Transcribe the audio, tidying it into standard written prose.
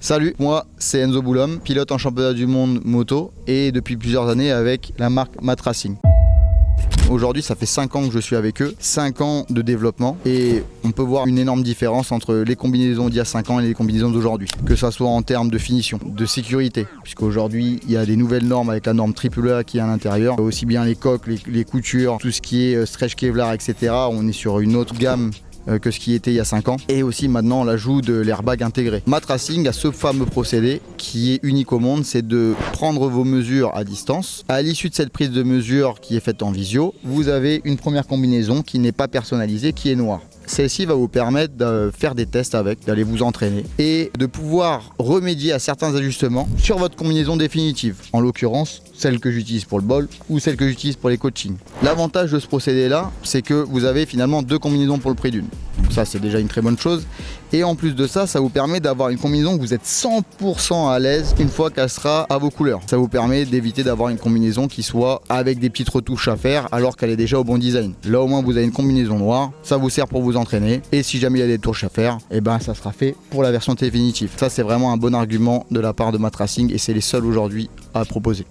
Salut, moi c'est Enzo Boulhomme, pilote en championnat du monde moto et depuis plusieurs années avec la marque Mat Racing. Aujourd'hui, ça fait 5 ans que je suis avec eux, 5 ans de développement et on peut voir une énorme différence entre les combinaisons d'il y a 5 ans et les combinaisons d'aujourd'hui. Que ça soit en termes de finition, de sécurité, puisqu'aujourd'hui il y a des nouvelles normes avec la norme AAA qui est à l'intérieur, aussi bien les coques, les coutures, tout ce qui est stretch Kevlar, etc. On est sur une autre gamme que ce qui était il y a 5 ans, et aussi maintenant l'ajout de l'airbag intégré. Mat Racing a ce fameux procédé qui est unique au monde, c'est de prendre vos mesures à distance. À l'issue de cette prise de mesure qui est faite en visio, vous avez une première combinaison qui n'est pas personnalisée, qui est noire. Celle-ci va vous permettre de faire des tests avec, d'aller vous entraîner et de pouvoir remédier à certains ajustements sur votre combinaison définitive. En l'occurrence, celle que j'utilise pour le bol ou celle que j'utilise pour les coachings. L'avantage de ce procédé-là, c'est que vous avez finalement 2 combinaisons pour le prix d'une. Ça, c'est déjà une très bonne chose. Et en plus de ça, ça vous permet d'avoir une combinaison où vous êtes 100% à l'aise une fois qu'elle sera à vos couleurs. Ça vous permet d'éviter d'avoir une combinaison qui soit avec des petites retouches à faire alors qu'elle est déjà au bon design. Là, au moins, vous avez une combinaison noire. Ça vous sert pour vous entraîner. Et si jamais il y a des touches à faire, et ben, ça sera fait pour la version définitive. Ça, c'est vraiment un bon argument de la part de Mat Racing et c'est les seuls aujourd'hui à proposer.